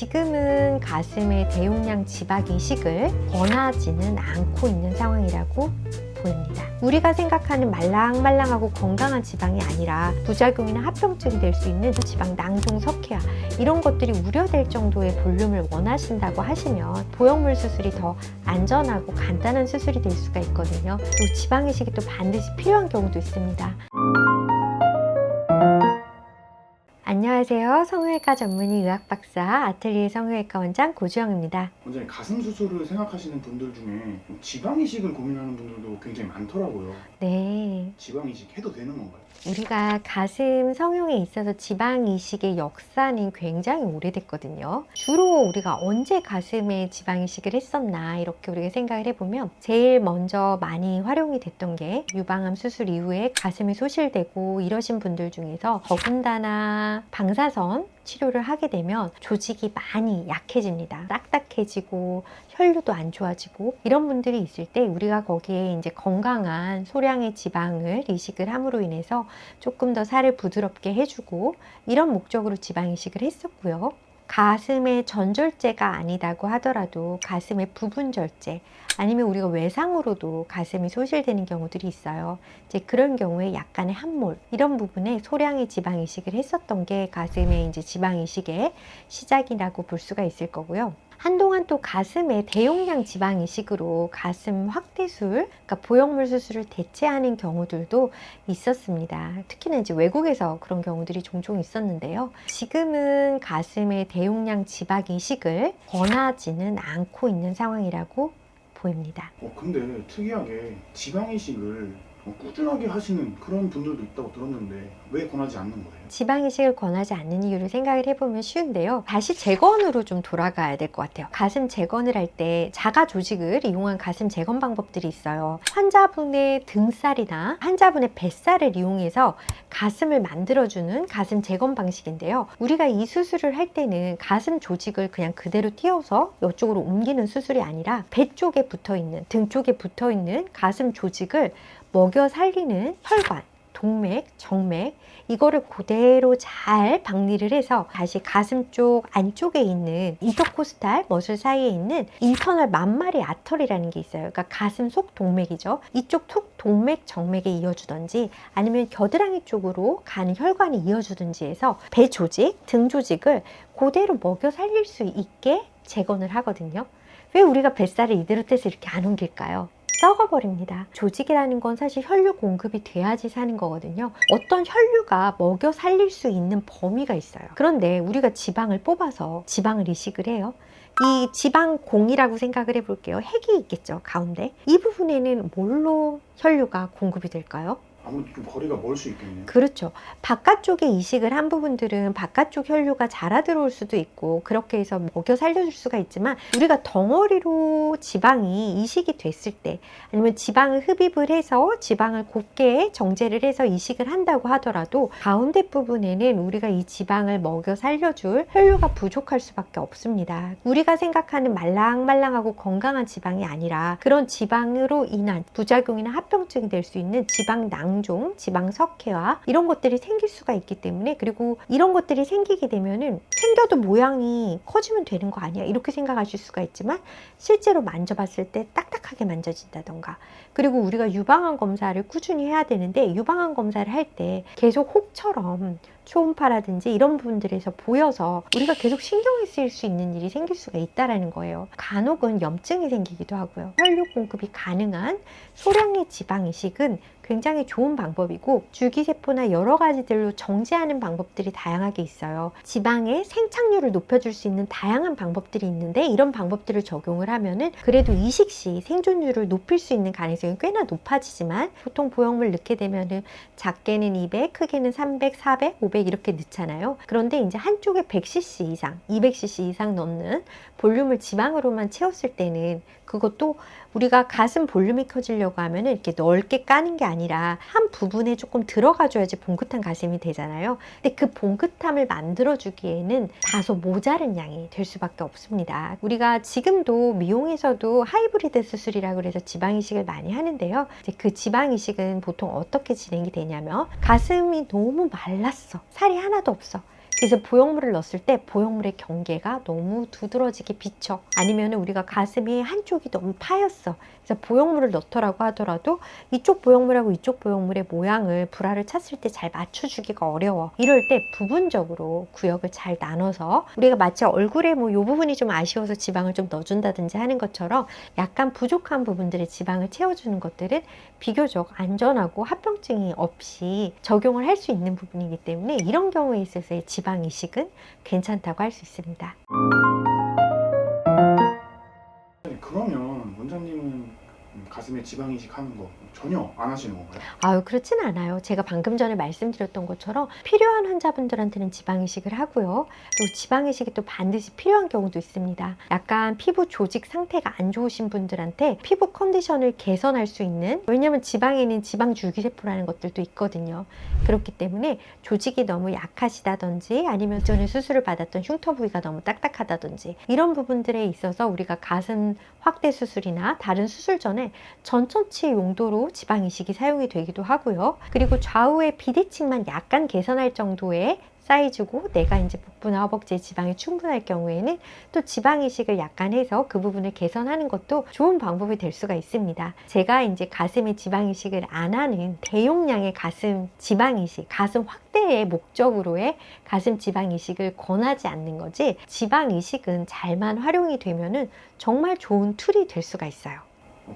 지금은 가슴의 대용량 지방 이식을 권하지는 않고 있는 상황이라고 보입니다. 우리가 생각하는 말랑말랑하고 건강한 지방이 아니라 부작용이나 합병증이 될 수 있는 지방 낭종, 석회화 이런 것들이 우려될 정도의 볼륨을 원하신다고 하시면 보형물 수술이 더 안전하고 간단한 수술이 될 수가 있거든요. 또 지방 이식이 또 반드시 필요한 경우도 있습니다. 안녕하세요. 성형외과 전문의 의학박사 아틀리에 성형외과 원장 고주영입니다. 원장님, 가슴 수술을 생각하시는 분들 중에 지방 이식을 고민하는 분들도 굉장히 많더라고요. 네. 지방 이식 해도 되는 건가요? 우리가 가슴 성형에 있어서 지방 이식의 역사는 굉장히 오래됐거든요. 주로 우리가 언제 가슴에 지방 이식을 했었나 이렇게 우리가 생각을 해보면 제일 먼저 많이 활용이 됐던 게 유방암 수술 이후에 가슴이 소실되고 이러신 분들 중에서 더군다나 방사선 치료를 하게 되면 조직이 많이 약해집니다. 딱딱해지고 혈류도 안 좋아지고 이런 분들이 있을 때 우리가 거기에 이제 건강한 소량의 지방을 이식을 함으로 인해서 조금 더 살을 부드럽게 해주고 이런 목적으로 지방 이식을 했었고요. 가슴의 전절제가 아니다고 하더라도 가슴의 부분절제 아니면 우리가 외상으로도 가슴이 소실되는 경우들이 있어요. 이제 그런 경우에 약간의 함몰 이런 부분에 소량의 지방 이식을 했었던 게 가슴의 이제 지방 이식의 시작이라고 볼 수가 있을 거고요. 한동안 또 가슴에 대용량 지방 이식으로 가슴 확대술, 그러니까 보형물 수술을 대체하는 경우들도 있었습니다. 특히나 이제 외국에서 그런 경우들이 종종 있었는데요. 지금은 가슴에 대용량 지방 이식을 권하지는 않고 있는 상황이라고 보입니다. 근데 특이하게 지방 이식을 꾸준하게 하시는 그런 분들도 있다고 들었는데 왜 권하지 않는 거예요? 지방 이식을 권하지 않는 이유를 생각을 해보면 쉬운데요. 다시 재건으로 좀 돌아가야 될 것 같아요. 가슴 재건을 할 때 자가 조직을 이용한 가슴 재건 방법들이 있어요. 환자분의 등살이나 환자분의 뱃살을 이용해서 가슴을 만들어주는 가슴 재건 방식인데요. 우리가 이 수술을 할 때는 가슴 조직을 그냥 그대로 띄워서 이쪽으로 옮기는 수술이 아니라 배 쪽에 붙어있는, 등 쪽에 붙어있는 가슴 조직을 먹여 살리는 혈관, 동맥, 정맥 이거를 그대로 잘 박리를 해서 다시 가슴 쪽 안쪽에 있는 인터코스탈 머슬 사이에 있는 인터널 만마리 아터리라는 게 있어요. 그러니까 가슴 속 동맥이죠. 이쪽 툭 동맥, 정맥에 이어주든지 아니면 겨드랑이 쪽으로 가는 혈관이 이어주든지 해서 배 조직, 등 조직을 그대로 먹여 살릴 수 있게 재건을 하거든요. 왜 우리가 뱃살을 이대로 떼서 이렇게 안 옮길까요? 썩어버립니다. 조직이라는 건 사실 혈류 공급이 돼야지 사는 거거든요. 어떤 혈류가 먹여 살릴 수 있는 범위가 있어요. 그런데 우리가 지방을 뽑아서 지방을 이식을 해요. 이 지방공이라고 생각을 해볼게요. 핵이 있겠죠, 가운데. 이 부분에는 뭘로 혈류가 공급이 될까요? 아무래도 좀 거리가 멀 수 있겠네요. 그렇죠. 바깥쪽에 이식을 한 부분들은 바깥쪽 혈류가 자라 들어올 수도 있고 그렇게 해서 먹여 살려줄 수가 있지만 우리가 덩어리로 지방이 이식이 됐을 때 아니면 지방을 흡입을 해서 지방을 곱게 정제를 해서 이식을 한다고 하더라도 가운데 부분에는 우리가 이 지방을 먹여 살려줄 혈류가 부족할 수밖에 없습니다. 우리가 생각하는 말랑말랑하고 건강한 지방이 아니라 그런 지방으로 인한 부작용이나 합병증이 될 수 있는 지방 낭종, 지방 석회화 이런 것들이 생길 수가 있기 때문에 그리고 이런 것들이 생기게 되면은 생겨도 모양이 커지면 되는 거 아니야 이렇게 생각하실 수가 있지만 실제로 만져봤을 때 딱딱하게 만져진다던가 그리고 우리가 유방암 검사를 꾸준히 해야 되는데 유방암 검사를 할 때 계속 혹처럼 초음파라든지 이런 부분들에서 보여서 우리가 계속 신경이 쓰일 수 있는 일이 생길 수가 있다는 거예요. 간혹은 염증이 생기기도 하고요. 혈류 공급이 가능한 소량의 지방 이식은 굉장히 좋은 방법이고 줄기세포나 여러 가지들로 정제하는 방법들이 다양하게 있어요. 지방의 생착률을 높여줄 수 있는 다양한 방법들이 있는데 이런 방법들을 적용을 하면은 그래도 이식 시 생존율을 높일 수 있는 가능성이 꽤나 높아지지만 보통 보형물 넣게 되면은 작게는 200, 크게는 300, 400, 500 이렇게 넣잖아요. 그런데 이제 한쪽에 100cc 이상, 200cc 이상 넣는 볼륨을 지방으로만 채웠을 때는 그것도 우리가 가슴 볼륨이 커지려고 하면 이렇게 넓게 까는 게 아니라 한 부분에 조금 들어가줘야지 봉긋한 가슴이 되잖아요. 근데 그 봉긋함을 만들어주기에는 다소 모자른 양이 될 수밖에 없습니다. 우리가 지금도 미용에서도 하이브리드 수술이라고 그래서 지방 이식을 많이 하는데요. 이제 그 지방 이식은 보통 어떻게 진행이 되냐면 가슴이 너무 말랐어. 살이 하나도 없어. 그래서 보형물을 넣었을 때 보형물의 경계가 너무 두드러지게 비쳐. 아니면 우리가 가슴이 한쪽이 너무 파였어. 그래서 보형물을 넣더라고 하더라도 이쪽 보형물하고 이쪽 보형물의 모양을 브라를 찼을 때 잘 맞춰주기가 어려워. 이럴 때 부분적으로 구역을 잘 나눠서 우리가 마치 얼굴에 뭐 이 부분이 좀 아쉬워서 지방을 좀 넣어준다든지 하는 것처럼 약간 부족한 부분들의 지방을 채워주는 것들은 비교적 안전하고 합병증이 없이 적용을 할 수 있는 부분이기 때문에 이런 경우에 있어서의 지방 이식은 괜찮다고 할 수 있습니다. 그러면 원장님은 가슴에 지방 이식하는 거 전혀 안 하시는 건가요? 아유, 그렇진 않아요. 제가 방금 전에 말씀드렸던 것처럼 필요한 환자분들한테는 지방 이식을 하고요. 또 지방 이식이 또 반드시 필요한 경우도 있습니다. 약간 피부 조직 상태가 안 좋으신 분들한테 피부 컨디션을 개선할 수 있는, 왜냐하면 지방에는 지방 줄기세포라는 것들도 있거든요. 그렇기 때문에 조직이 너무 약하시다든지 아니면 전에 수술을 받았던 흉터 부위가 너무 딱딱하다든지 이런 부분들에 있어서 우리가 가슴 확대 수술이나 다른 수술 전에 전천치 용도로 지방 이식이 사용이 되기도 하고요. 그리고 좌우의 비대칭만 약간 개선할 정도의 사이즈고 내가 이제 복부나 허벅지에 지방이 충분할 경우에는 또 지방 이식을 약간 해서 그 부분을 개선하는 것도 좋은 방법이 될 수가 있습니다. 제가 이제 가슴에 지방 이식을 안 하는 대용량의 가슴 지방 이식, 가슴 확대의 목적으로의 가슴 지방 이식을 권하지 않는 거지, 지방 이식은 잘만 활용이 되면은 정말 좋은 툴이 될 수가 있어요.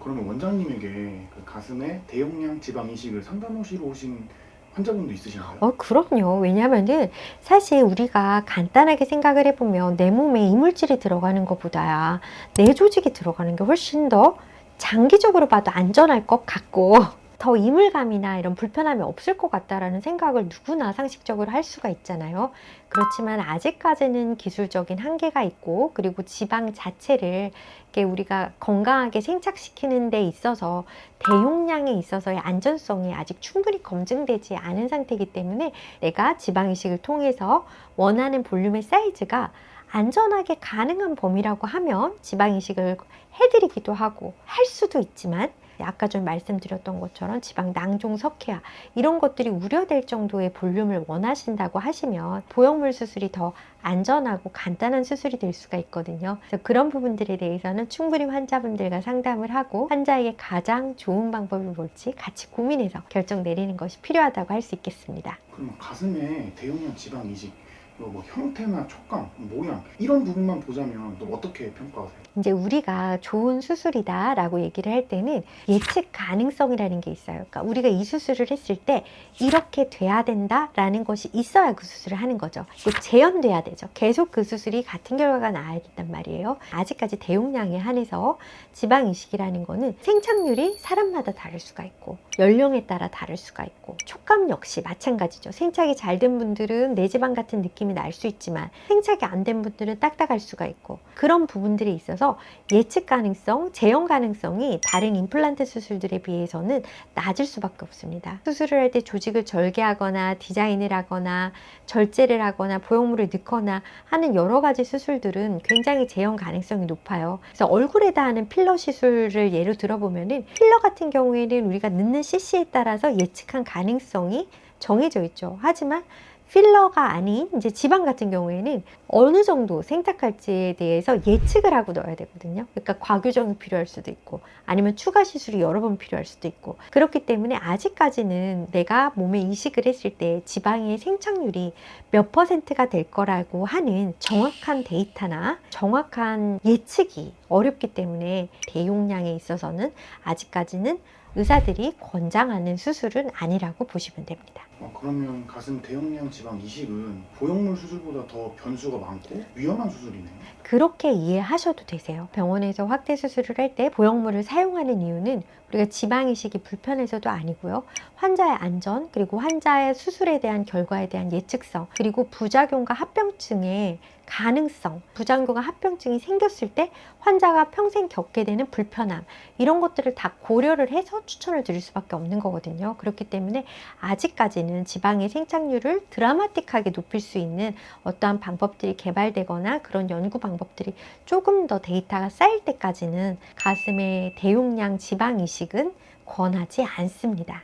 그러면 원장님에게 그 가슴에 대용량 지방 이식을 상담하시러 오신 환자분도 있으신가요? 그럼요. 왜냐면은 사실 우리가 간단하게 생각을 해보면 내 몸에 이물질이 들어가는 것보다야 내 조직이 들어가는 게 훨씬 더 장기적으로 봐도 안전할 것 같고 더 이물감이나 이런 불편함이 없을 것 같다라는 생각을 누구나 상식적으로 할 수가 있잖아요. 그렇지만 아직까지는 기술적인 한계가 있고, 그리고 지방 자체를 이렇게 우리가 건강하게 생착시키는 데 있어서 대용량에 있어서의 안전성이 아직 충분히 검증되지 않은 상태이기 때문에 내가 지방 이식을 통해서 원하는 볼륨의 사이즈가 안전하게 가능한 범위라고 하면 지방 이식을 해드리기도 하고 할 수도 있지만, 아까 좀 말씀드렸던 것처럼 지방 낭종 석회화 이런 것들이 우려될 정도의 볼륨을 원하신다고 하시면 보형물 수술이 더 안전하고 간단한 수술이 될 수가 있거든요. 그래서 그런 부분들에 대해서는 충분히 환자분들과 상담을 하고 환자에게 가장 좋은 방법이 뭘지 같이 고민해서 결정 내리는 것이 필요하다고 할 수 있겠습니다. 그러면 가슴에 대용량 지방 이식 뭐 형태나 촉감, 모양 이런 부분만 보자면 또 어떻게 평가하세요? 이제 우리가 좋은 수술이다 라고 얘기를 할 때는 예측 가능성이라는 게 있어요. 그러니까 우리가 이 수술을 했을 때 이렇게 돼야 된다 라는 것이 있어야 그 수술을 하는 거죠. 재현돼야 되죠. 계속 그 수술이 같은 결과가 나와야 된단 말이에요. 아직까지 대용량에 한해서 지방 이식이라는 거는 생착률이 사람마다 다를 수가 있고 연령에 따라 다를 수가 있고 촉감 역시 마찬가지죠. 생착이 잘 된 분들은 내지방 같은 느낌이 날 수 있지만 생착이 안 된 분들은 딱딱할 수가 있고, 그런 부분들이 있어서 예측 가능성, 재현 가능성이 다른 임플란트 수술들에 비해서는 낮을 수밖에 없습니다. 수술을 할 때 조직을 절개하거나 디자인을 하거나 절제를 하거나 보형물을 넣거나 하는 여러 가지 수술들은 굉장히 재현 가능성이 높아요. 그래서 얼굴에다 하는 필러 시술을 예로 들어보면은 필러 같은 경우에는 우리가 넣는 cc에 따라서 예측한 가능성이 정해져 있죠. 하지만 필러가 아닌 이제 지방 같은 경우에는 어느 정도 생착할지에 대해서 예측을 하고 넣어야 되거든요. 그러니까 과교정이 필요할 수도 있고 아니면 추가 시술이 여러 번 필요할 수도 있고, 그렇기 때문에 아직까지는 내가 몸에 이식을 했을 때 지방의 생착률이 몇 %가 될 거라고 하는 정확한 데이터나 정확한 예측이 어렵기 때문에 대용량에 있어서는 아직까지는 의사들이 권장하는 수술은 아니라고 보시면 됩니다. 그러면 가슴 대용량 지방 이식은 보형물 수술보다 더 변수가 많고 위험한 수술이네요. 그렇게 이해하셔도 되세요. 병원에서 확대 수술을 할 때 보형물을 사용하는 이유는 우리가 지방 이식이 불편해서도 아니고요. 환자의 안전, 그리고 환자의 수술에 대한 결과에 대한 예측성, 그리고 부작용과 합병증의 가능성, 부작용과 합병증이 생겼을 때 환자가 평생 겪게 되는 불편함, 이런 것들을 다 고려를 해서 추천을 드릴 수밖에 없는 거거든요. 그렇기 때문에 아직까지는 지방의 생착률을 드라마틱하게 높일 수 있는 어떠한 방법들이 개발되거나 그런 연구 방법들이 조금 더 데이터가 쌓일 때까지는 가슴의 대용량 지방 이식은 권하지 않습니다.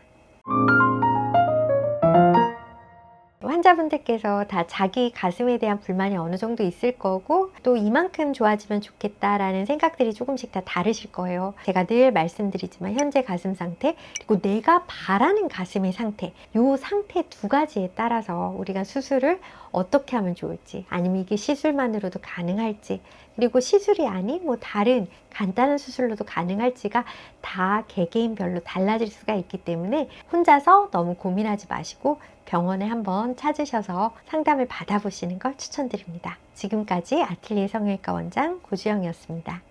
환자분들께서 다 자기 가슴에 대한 불만이 어느 정도 있을 거고 또 이만큼 좋아지면 좋겠다라는 생각들이 조금씩 다 다르실 거예요. 제가 늘 말씀드리지만 현재 가슴 상태 그리고 내가 바라는 가슴의 상태 이 상태 두 가지에 따라서 우리가 수술을 어떻게 하면 좋을지 아니면 이게 시술만으로도 가능할지 그리고 시술이 아닌 뭐 다른 간단한 수술로도 가능할지가 다 개개인별로 달라질 수가 있기 때문에 혼자서 너무 고민하지 마시고 병원에 한번 찾으셔서 상담을 받아보시는 걸 추천드립니다. 지금까지 아틀리에 성형외과 원장 고주영이었습니다.